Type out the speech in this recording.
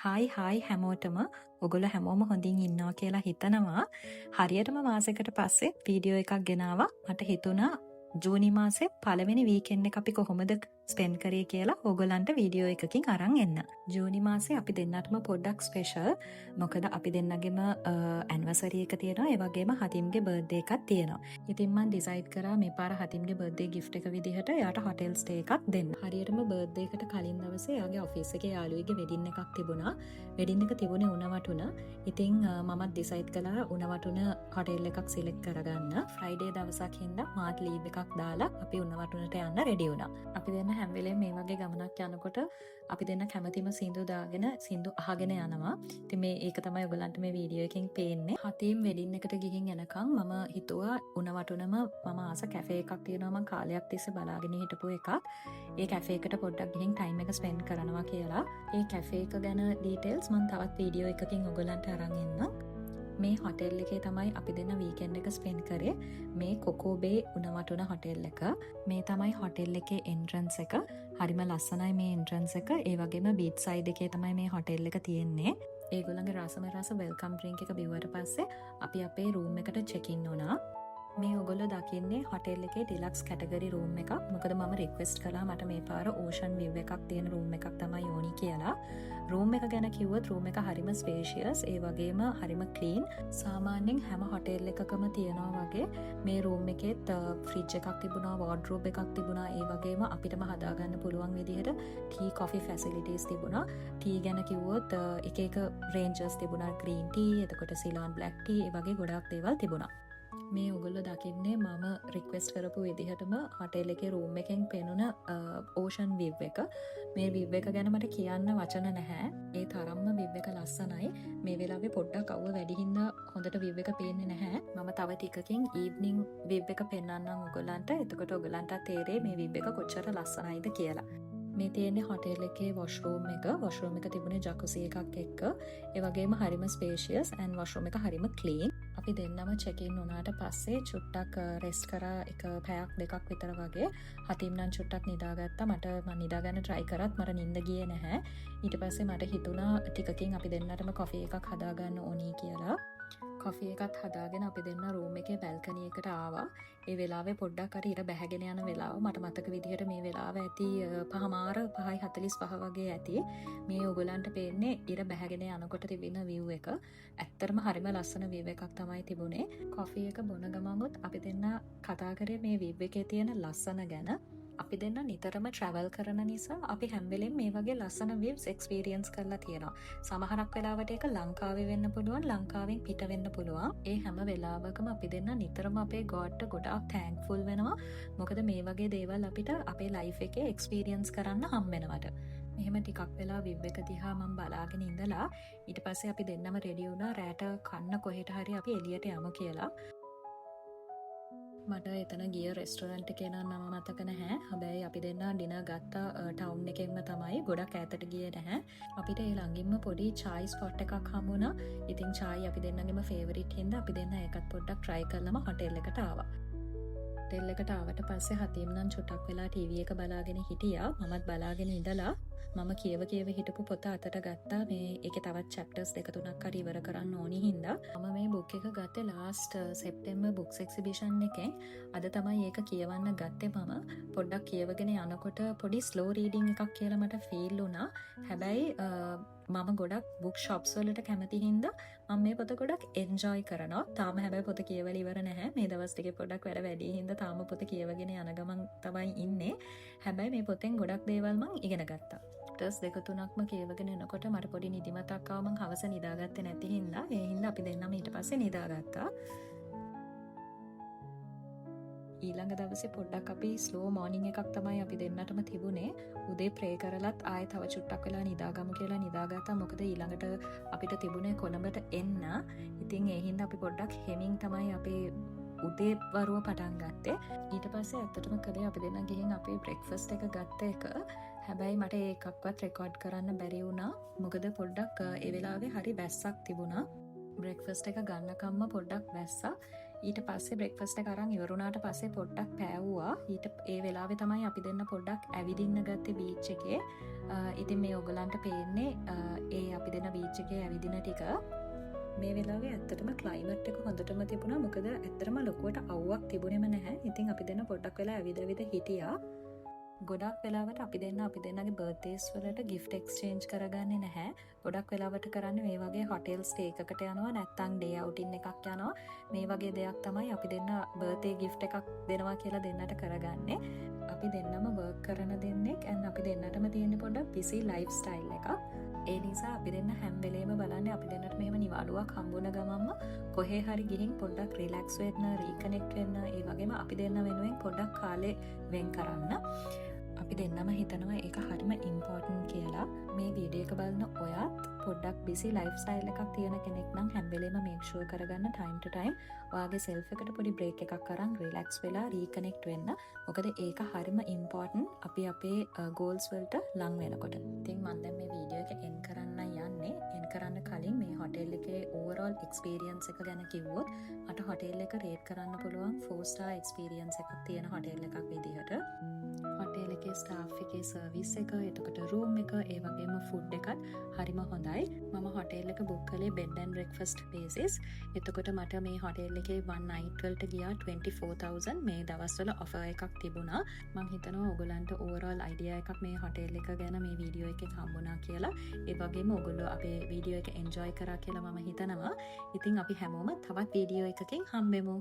Hi හැමෝටම ඔගොල්ලෝ හැමෝම හොඳින් ඉන්නවා කියලා හිතනවා. හරියටම මාසෙකට පස්සේ වීඩියෝ එකක් ගෙනාවා. මට හිතුණා ජූනි මාසේ පළවෙනි වීකෙන්ඩ් එක අපි කොහොමද ස්පෙන්ඩ් කරේ කියලා ඕගොල්ලන්ට වීඩියෝ එකකින් අරන් එන්න. ජූනි මාසේ අපි දෙන්නටම පොඩ්ඩක් ස්පෙෂල්. මොකද අපි දෙන්නගෙම ඇනිවර්සරි එක තියෙනවා. ඒ වගේම හතිම්ගේ බර්ත්ඩේ එකක් තියෙනවා. ඉතින් මම ඩිසයිඩ් කරා මේ පාර හතිම්ගේ බර්ත්ඩේ ගිෆ්ට් එක විදිහට එයාට හොටෙල් ස්ටේ එකක් දෙන්න. හරියටම බර්ත්ඩේ එකට කලින් දවසේ එයාගේ ඔෆිස් එකේ යාළුවෙක්ගේ වෙඩින් එකක් තිබුණා. වෙඩින් එක තිබුණේ උණවටුන. ඉතින් මමත් ඩිසයිඩ් කළා උණවටුන හොටෙල් එකක් සිලෙක්ට් කරගන්න. ෆ්‍රයිඩේ දවසක් හින්දා මාත් ලීව් එකක් දාලා අපි උණවටුනට යන්න රෙඩි වුණා. අපි දෙන්න හැම වෙලේම මේ වගේ ගමනක් යනකොට අපි දෙන්න කැමතිම සින්දු දාගෙන සින්දු අහගෙන යනවා. ඉතින් ඒක තමයි ඔයගලන්ට මේ වීඩියෝ එකෙන් පේන්නේ. හතීම් වෙඩින් එකට ගිහින් එනකන් මම හිතුවා උණවටුනම මම ආස කැෆේ එකක් තියෙනවා මම කාලයක් තිස්සේ බලාගෙන හිටපු එකක්. ඒ කැෆේ එකට පොඩ්ඩක් ගිහින් ටයිම් එක ස්පෙන්ඩ් කරනවා කියලා. ඒ කැෆේ එක ගැන ඩීටේල්ස් මම තවත් වීඩියෝ එකකින් ඔයගලන්ට අරන් එන්නම්. මේ හොටෙල් එකේ තමයි අපි දෙන්න වීකෙන්ඩ් එක ස්පෙන්ඩ් කරේ. මේ කොකෝබේ උණවටුන හොටෙල් එක. මේ තමයි හොටෙල් එකේ එන්ට්‍රන්ස් එක. හරිම ලස්සනයි මේ එන්ට්‍රන්ස් එක. ඒ වගේම බීච් සයිඩ් එකේ තමයි මේ හොටෙල් එක තියෙන්නේ. ඒගොල්ලන්ගේ රසම රස වෙල්කම් ඩ්‍රින්ක් එක බිව්වට පස්සේ අපි අපේ රූම් එකට චෙක් ඉන් වුණා. මේ ඔගොල්ලෝ දකින්නේ හොටෙල් එකේ ඩිලක්ස් කැටගරි රූම් එකක්. මොකද මම රික්වෙස්ට් කළා මට මේ පාර ඕෂන් විව් එකක් තියෙන රූම් එකක් තමයි ඕනි කියලා. රූම් එක ගැන කිව්වොත් රූම් එක හරිම ස්පේෂියස්, ඒ වගේම හරිම ක්ලීන්. සාමාන්‍යයෙන් හැම හොටෙල් එකකම තියනවා වගේ මේ රූම් එකෙත් ෆ්‍රිජ් එකක් තිබුණා, වෝඩ්රෝබ් එකක් තිබුණා, ඒ වගේම අපිටම හදාගන්න පුළුවන් විදිහට ටී කොෆි ෆැසිලිටිස් තිබුණා. ටී ගැන කිව්වොත් එක එක රේන්ජස් තිබුණා. ග්‍රීන් ටී, එතකොට සිලාන් බ්ලැක් ටී, ඒ වගේ ගොඩක් දේවල් තිබුණා. මේ ඔගොල්ලෝ දකින්නේ මම රික්වෙස්ට් කරපු විදිහටම හොටෙල් එකේ රූම් එකෙන් පෙනුන ඕෂන් විව් එක. මේ විව් එක ගැන මට කියන්න වචන නැහැ. ඒ තරම්ම විව් එක ලස්සනයි. මේ වෙලාවේ පොඩ්ඩක් අවුව වැඩි හින්දා හොඳට විව් එක පේන්නේ නැහැ. මම තව ටිකකින් ඊව්නිං විව් එක පෙන්වන්නම් ඔයගොල්ලන්ට. එතකොට ඔයගොල්ලන්ට තේරෙයි මේ විව් එක කොච්චර ලස්සනයිද කියලා. මේ තියෙන්නේ හොටෙල් එකේ වොෂ්රූම් එක. වොෂ්රූම් එක තිබුණේ ජකුසි එකක් එක්ක. ඒ වගේම හරිම ස්පේෂියස් ඇන් වොෂ්රූම් එක හරිම ක්ලීන්. අපි දෙන්නම චෙක් ඉන් වුණාට පස්සේ චුට්ටක් රෙස්ට් කරා එක පැයක් දෙකක් විතර වගේ. හතිම් නම් චුට්ටක් නිදාගත්තා. මම නිදාගන්න try කරත් මට නිින්ද ගියේ නැහැ. ඊට පස්සේ මට හිතුණා ටිකකින් අපි දෙන්නටම කොෆි එකක් හදාගන්න ඕනි කියලා. කොෆි එකත් හදාගෙන අපි දෙන්න රූම් එකේ බැල්කනි එකට ආවා. ඒ වෙලාවේ පොඩ්ඩක් අර ඉර බැහැගෙන යන වෙලාව මට මතක විදිහට මේ වෙලාව ඇති 5:45 වගේ ඇති. මේ ඔයගලන්ට පේන්නේ ඉර බැහැගෙන යනකොට තිබෙන view එක. ඇත්තටම හරිම ලස්සන view එකක් තමයි තිබුණේ. කොෆි එක බොන ගමන්වත් අපි දෙන්න කතා කරේ මේ view එකේ තියෙන ලස්සන ගැන. අපි දෙන්න නිතරම travel කරන නිසා අපි හැම වෙලෙම මේ වගේ ලස්සන views experience කරලා තියෙනවා. සමහරක් වෙලාවට ඒක ලංකාවේ වෙන්න පුළුවන්, ලංකාවෙන් පිට වෙන්න පුළුවන්. ඒ හැම වෙලාවකම අපි දෙන්න නිතරම අපේ God ට ගොඩාක් thankful වෙනවා. මොකද මේ වගේ දේවල් අපිට අපේ life එකේ experience කරන්න හම් වෙනවට. මෙහෙම ටිකක් වෙලා view එක දිහා මම බලාගෙන ඉඳලා ඊට පස්සේ අපි දෙන්නම ready වුණා රැට කන්න කොහෙට හරි අපි එළියට යමු කියලා. මට එතන ගිය රෙස්ටෝරන්ට් එකේ නම් නම මතක නැහැ. හැබැයි අපි දෙන්න ඩිනර් ගත්තා ටවුන් එකෙන්ම තමයි. ගොඩක් ඈතට ගියේ නැහැ. අපිට ඒ ළඟින්ම පොඩි chai spot එකක් හම්බුණා. ඉතින් chai අපි දෙන්නගේම favorite හින්දා අපි දෙන්න ඒකත් පොඩ්ඩක් try කරලම හොටෙල් එකට ආවා. හොටෙල් එකට ආවට පස්සේ හතිම් නම් චුට්ටක් වෙලා TV එක බලාගෙන හිටියා. මමත් බලාගෙන ඉඳලා මම කියව හිටපු පොත අතට ගත්තා. මේ ඒකේ තවත් chapters 2-3ක් හරි ඉවර කරන්න ඕනි හින්දා මම මේ book එක ගත්තේ last September books exhibition එකෙන්. අද තමයි ඒක කියවන්න ගත්තේ මම. පොඩ්ඩක් කියවගෙන යනකොට පොඩි slow reading එකක් කියලා මට feel වුණා. හැබැයි මම ගොඩක් book shops වලට කැමති හින්දා මම මේ පොත ගොඩක් enjoy කරනවා. තාම හැබැයි පොත කියවලා ඉවර නැහැ. මේ දවස් ටිකේ පොඩ්ඩක් වැඩ වැඩි හින්දා තාම පොත කියවගෙන යන ගමන් තමයි ඉන්නේ. හැබැයි මේ පොතෙන් ගොඩක් දේවල් මම ඉගෙන ගත්තා. chapters 2-3ක්ම කියවගෙන යනකොට මට පොඩි නිදිමතක් ආවා. මං හවස නිදාගත්තේ නැති හින්දා ඒ හින්දා අපි දෙන්නම ඊට පස්සේ නිදාගත්තා. ඊළඟ දවසේ පොඩ්ඩක් අපි ස්ලෝ මෝර්නිං එකක් තමයි අපි දෙන්නටම තිබුණේ. උදේ ප්‍රේ කරලත් ආයෙ තව චුට්ටක් වෙලා නිදාගමු කියලා නිදාගත්තා. මොකද ඊළඟට අපිට තිබුණේ කොළඹට එන්න. ඉතින් ඒ හින්දා අපි පොඩ්ඩක් හෙමින් තමයි අපේ උදේ වරුව පටන් ගත්තේ. ඊට පස්සේ ඇත්තටම කළේ අපි දෙන්න ගිහින් අපේ බ්‍රෙක්ෆාස්ට් එක ගත්ත එක. හැබැයි මට ඒකක්වත් රෙකෝඩ් කරන්න බැරි වුණා. මොකද පොඩ්ඩක් ඒ වෙලාවේ හරි වැස්සක් තිබුණා. බ්‍රෙක්ෆාස්ට් එක ගන්නකම්ම පොඩ්ඩක් වැස්සා. ඊට පස්සේ බ්‍රෙක්ෆාස්ට් එක අරන් ඉවරුණාට පස්සේ පොඩ්ඩක් පෑවුවා. ඊට ඒ වෙලාවේ තමයි අපි දෙන්න පොඩ්ඩක් ඇවිදින්න ගත්තේ බීච් එකේ. ඉතින් මේ ඔයගලන්ට පේන්නේ ඒ අපි දෙන්න බීච් එකේ ඇවිදින ටික මේ වෙලාවේ ඇත්තටම ක්ලයිමට් එක හොඳටම තිබුණා. මොකද ඇත්තටම ලොකුවට අවුවක් තිබුණේම නැහැ. ඉතින් අපි දෙන්න පොඩ්ඩක් වෙලා ඇවිද හිටියා. ගොඩක් වෙලාවට අපි දෙන්නගේ බර්ත්ඩේස් වලට gift exchange කරගන්නේ නැහැ. ගොඩක් වෙලාවට කරන්නේ මේ වගේ හොටෙල් ස්ටේ එකකට යනවා, නැත්නම් ඩේ අවුටින් එකක් යනවා. මේ වගේ දෙයක් තමයි අපි දෙන්න බර්ත්ඩේ gift එකක් දෙනවා කියලා දෙන්නට කරගන්නේ. අපි දෙන්නම work කරන දෙන්නෙක් and අපි දෙන්නටම තියෙන පොඩ්ඩක් busy lifestyle එකක්. ඒ නිසා අපි දෙන්න හැම වෙලේම බලන්නේ අපි දෙන්නට මෙහෙම නිවාඩුවක් හම්බුන ගමන්ම කොහේ හරි ගිහින් පොඩ්ඩක් රිලැක්ස් වෙන්න, රීකනෙක්ට් වෙන්න, ඒ වගේම අපි දෙන්න වෙනුවෙන් පොඩ්ඩක් කාලේ වෙන් කරන්න. අපි දෙන්නම හිතනවා ඒක හරිම ඉම්පෝර්ටන්ට් කියලා. මේ වීඩියෝ එක බලන ඔයත් පොඩ්ඩක් බිසි ලයිෆ් ස්ටයිල් එකක් තියෙන කෙනෙක් නම් හැම වෙලේම මේක් ෂුවර් කරගන්න ටයිම් ටු ටයිම් ඔයාගේ සෙල්ෆ් එකට පොඩි බ්‍රේක් එකක් අරන් රිලැක්ස් වෙලා රීකනෙක්ට් වෙන්න. මොකද ඒක හරිම ඉම්පෝර්ටන්ට් අපි අපේ ගෝල්ස් වලට ලං වෙනකොට. ඉතින් මම දැන් මේ වීඩියෝ එක එන්ඩ් කරන්න යන්නේ. එන්ඩ් කරන්න කලින් මේ හොටෙල් එකේ ඕවරෝල් එක්ස්පීරියන්ස් එක ගැන කිව්වොත් මට හොටෙල් එක රේට් කරන්න පුළුවන් 4 star එක්ස්පීරියන්ස් එකක් තියෙන හොටෙල් එකක් විදිහට. හොටෙල් එකේ ස්ටාෆ් එකේ සර්විස් එක, එතකොට රූම් එක, ඒ වගේම ෆුඩ් එකත් හරිම හොඳයි. මම හොටෙල් එක බුක් කළේ බෙඩ් ඇන්ඩ් බ්‍රෙක්ෆාස්ට් බේසිස්. එතකොට මට මේ හොටෙල් එකේ 1 night වලට ගියා 24000. මේ දවස්වල ඔෆර් එකක් තිබුණා. මම හිතනවා ඔයගලන්ට ඕවරෝල් අයිඩියා එකක් මේ හොටෙල් එක ගැන මේ වීඩියෝ එකෙන් හම්බුණා කියලා. ඒ වගේම ඔයගොල්ලෝ අපේ වීඩියෝ එක එන්ජොයි කරා කියලා මම හිතනවා. ඉතින් අපි හැමෝම තවත් වීඩියෝ එකකින් හම්බෙමු.